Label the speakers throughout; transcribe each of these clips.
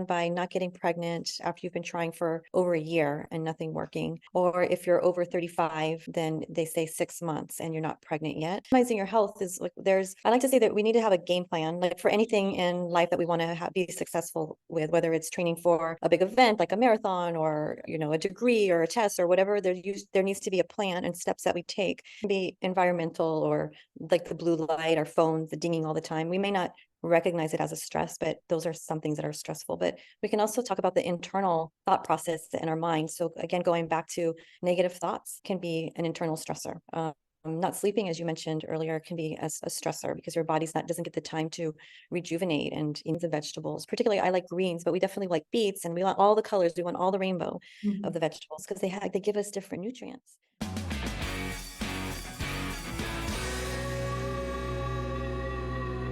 Speaker 1: by not getting pregnant after you've been trying for over a year and nothing working. Or if you're over 35, then they say 6 months and you're not pregnant yet. Optimizing your health is like I like to say that we need to have a game plan, like for anything in life that we want to be successful with, whether it's training for a big event like a marathon or, a degree or a test or whatever. There needs to be a plan and steps that we take. It can be environmental or like the blue light, our phones, the dinging all the time. We may not recognize it as a stress, but those are some things that are stressful. But we can also talk about the internal thought process in our mind. So again, going back to negative thoughts can be an internal stressor. Not sleeping, as you mentioned earlier, can be a stressor because your body's doesn't get the time to rejuvenate and eat the vegetables. Particularly, I like greens, but we definitely like beets, and we want all the colors. We want all the rainbow of the vegetables because they give us different nutrients.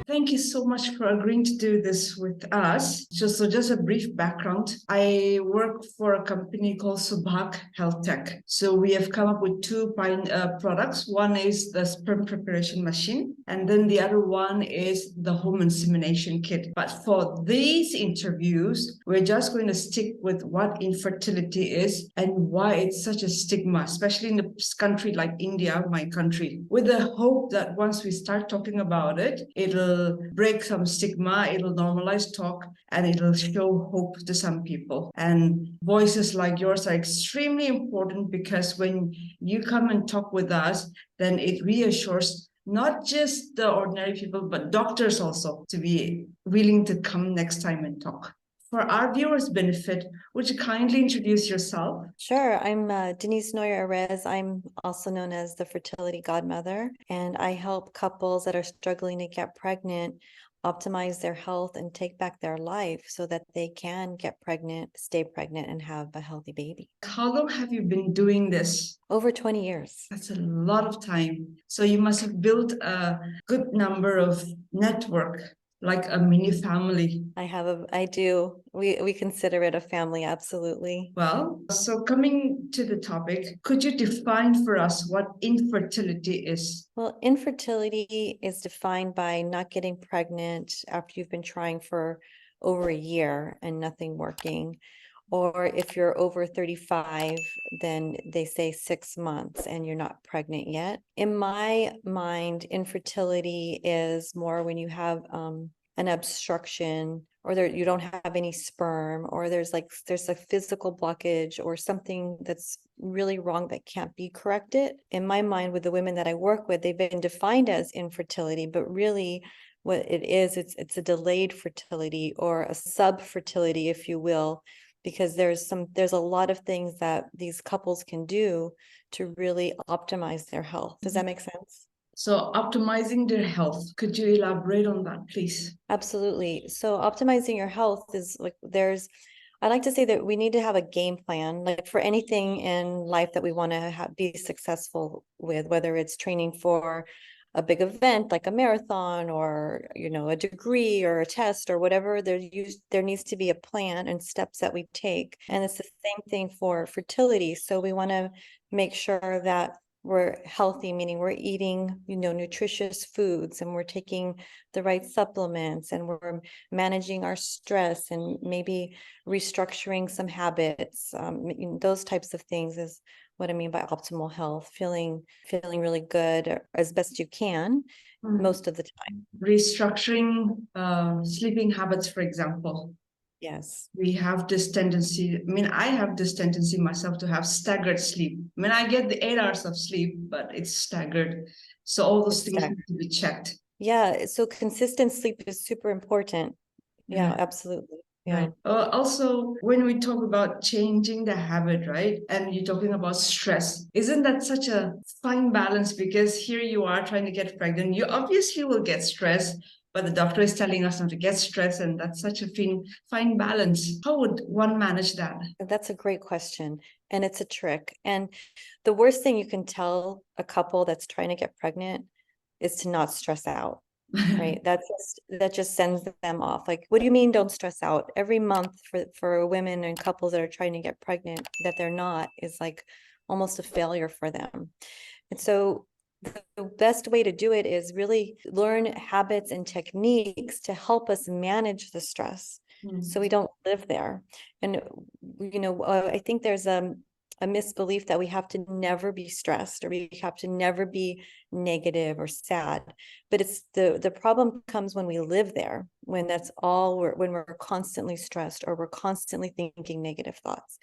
Speaker 2: Thank you so much for agreeing to do this with us. Just a brief background. I work for a company called Subhak Health Tech. So we have come up with two products. One is the sperm preparation machine, and then the other one is the home insemination kit. But for these interviews, we're just going to stick with what infertility is and why it's such a stigma, especially in a country like India, my country, with the hope that once we start talking about it, it'll break some stigma, it'll normalize talk, and it'll show hope to some people. And voices like yours are extremely important because when you come and talk with us, then it reassures not just the ordinary people, but doctors also to be willing to come next time and talk. For our viewers' benefit, would you kindly introduce yourself?
Speaker 1: Sure. I'm Denise Noyer-Erez. I'm also known as the fertility godmother, and I help couples that are struggling to get pregnant optimize their health and take back their life so that they can get pregnant, stay pregnant, and have a healthy baby.
Speaker 2: How long have you been doing this?
Speaker 1: Over 20 years.
Speaker 2: That's a lot of time. So you must have built a good number of network, like a mini family.
Speaker 1: I do. We consider it a family, absolutely.
Speaker 2: Well, so coming to the topic, could you define for us what infertility is?
Speaker 1: Well, infertility is defined by not getting pregnant after you've been trying for over a year and nothing working. Or if you're over 35, then they say 6 months and you're not pregnant yet. In my mind, infertility is more when you have an obstruction, or you don't have any sperm, or there's a physical blockage or something that's really wrong that can't be corrected. In my mind, with the women that I work with, they've been defined as infertility, but really what it is, it's a delayed fertility or a subfertility, if you will, because there's a lot of things that these couples can do to really optimize their health. Does that make sense?
Speaker 2: So optimizing their health, could you elaborate on that, please?
Speaker 1: Absolutely. So optimizing your health is I like to say that we need to have a game plan, like for anything in life that we want to be successful with, whether it's training for a big event like a marathon or, a degree or a test or whatever. There needs to be a plan and steps that we take. And it's the same thing for fertility. So we want to make sure that we're healthy, meaning we're eating, nutritious foods, and we're taking the right supplements, and we're managing our stress and maybe restructuring some habits. Those types of things is what I mean by optimal health, feeling really good as best you can most of the time.
Speaker 2: Restructuring sleeping habits, for example.
Speaker 1: Yes.
Speaker 2: We have this tendency, I have this tendency myself to have staggered sleep. I get the 8 hours of sleep, but it's staggered. So all those things need to be checked.
Speaker 1: Yeah. So consistent sleep is super important. Yeah, absolutely. Yeah.
Speaker 2: Right. Also, when we talk about changing the habit, right? And you're talking about stress, isn't that such a fine balance? Because here you are trying to get pregnant. You obviously will get stressed, but the doctor is telling us not to get stressed, and that's such a fine balance. How would one manage that?
Speaker 1: That's a great question, and it's a trick. And the worst thing you can tell a couple that's trying to get pregnant is to not stress out, right? That just sends them off. Like, what do you mean don't stress out? Every month for women and couples that are trying to get pregnant that they're not is like almost a failure for them. And so the best way to do it is really learn habits and techniques to help us manage the stress. So we don't live there. And, I think there's a misbelief that we have to never be stressed or we have to never be negative or sad. But it's the problem comes when we live there, when that's all when we're constantly stressed or we're constantly thinking negative thoughts.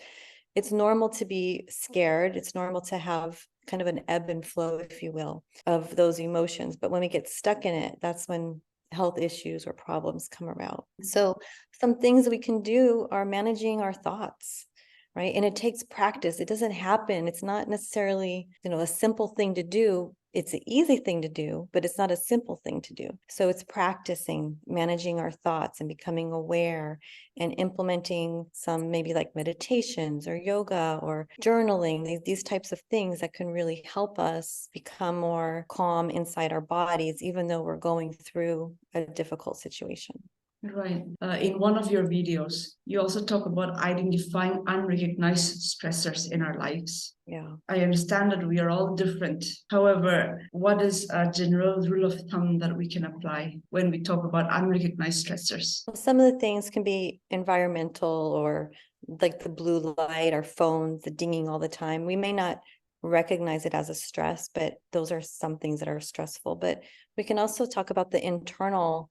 Speaker 1: It's normal to be scared. It's normal to have kind of an ebb and flow, if you will, of those emotions. But when we get stuck in it, that's when health issues or problems come about. So some things we can do are managing our thoughts, right? And it takes practice. It doesn't happen. It's not necessarily, a simple thing to do. It's an easy thing to do, but it's not a simple thing to do. So it's practicing managing our thoughts and becoming aware and implementing some maybe like meditations or yoga or journaling, these types of things that can really help us become more calm inside our bodies, even though we're going through a difficult situation.
Speaker 2: Right. In one of your videos, you also talk about identifying unrecognized stressors in our lives.
Speaker 1: Yeah.
Speaker 2: I understand that we are all different. However, what is a general rule of thumb that we can apply when we talk about unrecognized stressors?
Speaker 1: Well, some of the things can be environmental or like the blue light, our phones, the dinging all the time. We may not recognize it as a stress, but those are some things that are stressful. But we can also talk about the internal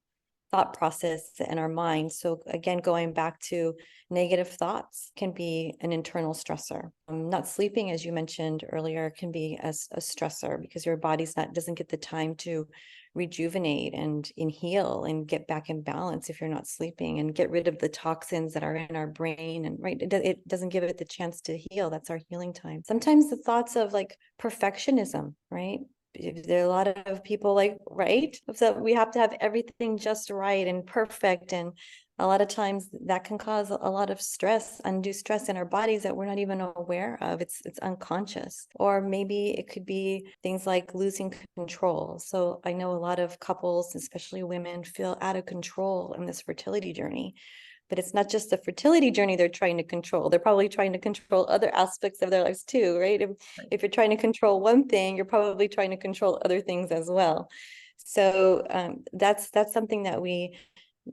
Speaker 1: thought process in our mind. So again, going back to negative thoughts can be an internal stressor. Not sleeping, as you mentioned earlier, can be a stressor because your body's doesn't get the time to rejuvenate and heal and get back in balance if you're not sleeping and get rid of the toxins that are in our brain. And right, it doesn't give it the chance to heal. That's our healing time. Sometimes the thoughts of like perfectionism, right? There are a lot of people like, right? So we have to have everything just right and perfect. And a lot of times that can cause a lot of stress, undue stress in our bodies that we're not even aware of. It's unconscious. Or maybe it could be things like losing control. So I know a lot of couples, especially women, feel out of control in this fertility journey. But it's not just the fertility journey they're trying to control. They're probably trying to control other aspects of their lives too, right? If you're trying to control one thing, you're probably trying to control other things as well. So that's something that we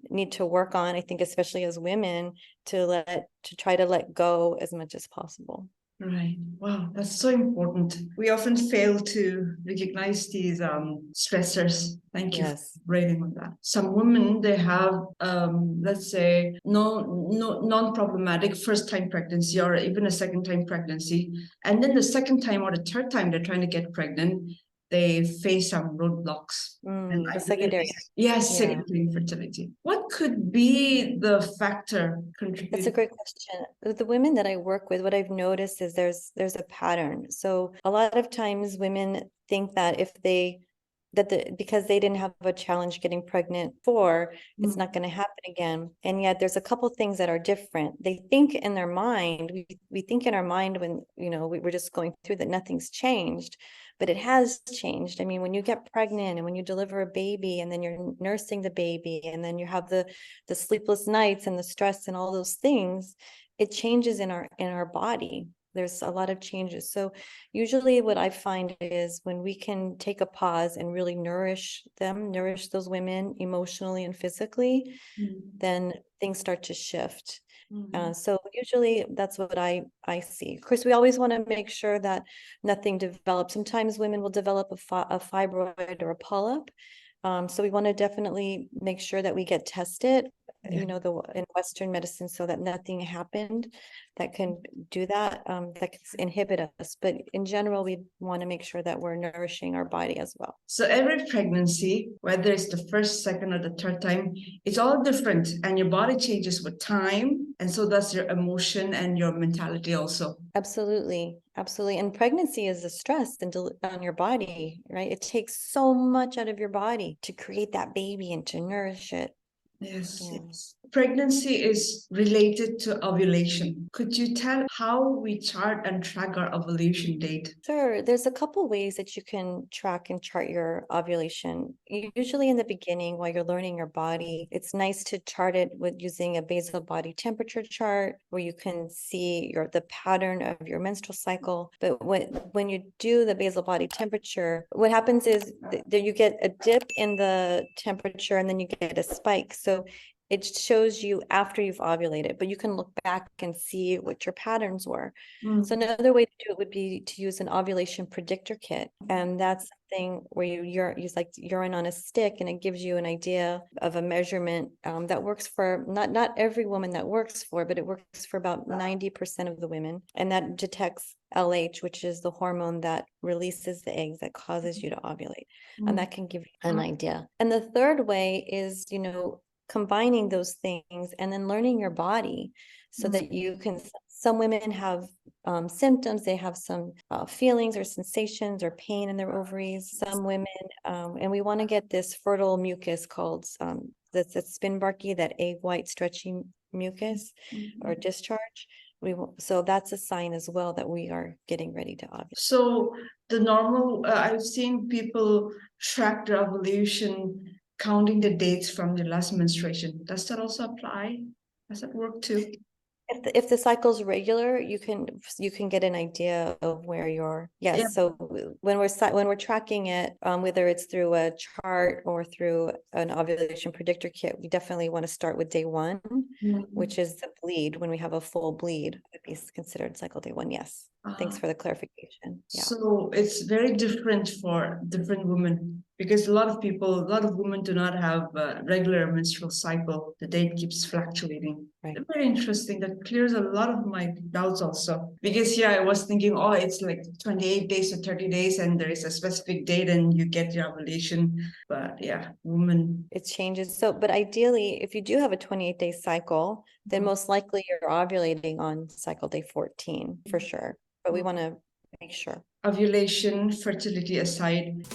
Speaker 1: need to work on, I think, especially as women, to try to let go as much as possible.
Speaker 2: Right. Wow, that's so important. We often fail to recognize these stressors. Thank you for rating on that. Some women, they have, let's say, non-problematic first-time pregnancy or even a second-time pregnancy. And then the second time or the third time they're trying to get pregnant, they face some roadblocks.
Speaker 1: The secondary.
Speaker 2: Yes, secondary infertility. What could be the factor contributing?
Speaker 1: That's a great question. The women that I work with, what I've noticed is there's a pattern. So a lot of times women think that because they didn't have a challenge getting pregnant before, it's not going to happen again. And yet there's a couple things that are different. They think in their mind, we think in our mind when, we're just going through that nothing's changed, but it has changed. I mean, when you get pregnant and when you deliver a baby and then you're nursing the baby and then you have the sleepless nights and the stress and all those things, it changes in our body. There's a lot of changes. So usually what I find is when we can take a pause and really nourish those women emotionally and physically, then things start to shift. So usually that's what I see. Of course, we always want to make sure that nothing develops. Sometimes women will develop a fibroid or a polyp. So we want to definitely make sure that we get tested, in Western medicine, so that nothing happened that can do that, that can inhibit us. But in general, we want to make sure that we're nourishing our body as well.
Speaker 2: So every pregnancy, whether it's the first, second, or the third time, it's all different, and your body changes with time, and so does your emotion and your mentality also.
Speaker 1: Absolutely. Absolutely. And pregnancy is a stress on your body, right? It takes so much out of your body to create that baby and to nourish it.
Speaker 2: Yes. Pregnancy is related to ovulation. Could you tell how we chart and track our ovulation date?
Speaker 1: Sure. There's a couple ways that you can track and chart your ovulation. Usually in the beginning, while you're learning your body, it's nice to chart it with using a basal body temperature chart where you can see the pattern of your menstrual cycle. But when you do the basal body temperature, what happens is that you get a dip in the temperature and then you get a spike. So It shows you after you've ovulated, but you can look back and see what your patterns were. So another way to do it would be to use an ovulation predictor kit. And that's something where you use like urine on a stick, and it gives you an idea of a measurement that works for not every woman that works for, but it works for about 90% of the women. And that detects LH, which is the hormone that releases the eggs that causes you to ovulate. And that can give you an idea. And the third way is, combining those things and then learning your body so that you can, some women have symptoms, they have some feelings or sensations or pain in their ovaries. Some women, and we want to get this fertile mucus called, that's spin barky, that egg white stretchy mucus or discharge. So that's a sign as well that we are getting ready to ovulate.
Speaker 2: So the normal, I've seen people track their ovulation counting the dates from the last menstruation. Does that also apply? Does that work too?
Speaker 1: If the cycle's regular, you can get an idea of where you're. Yes.
Speaker 2: Yeah.
Speaker 1: So when we're tracking it, whether it's through a chart or through an ovulation predictor kit, we definitely want to start with day 1, which is the bleed. When we have a full bleed, it would be considered cycle day 1. Yes. Thanks for the clarification. Yeah.
Speaker 2: So it's very different for different women, because a lot of women do not have a regular menstrual cycle. The date keeps fluctuating.
Speaker 1: Right.
Speaker 2: Very interesting. That clears a lot of my doubts also. Because I was thinking, oh, it's like 28 days or 30 days and there is a specific date and you get your ovulation. But women.
Speaker 1: It changes. So, but ideally, if you do have a 28-day cycle, then most likely you're ovulating on cycle day 14 for sure. But we want to make sure.
Speaker 2: Ovulation, fertility aside,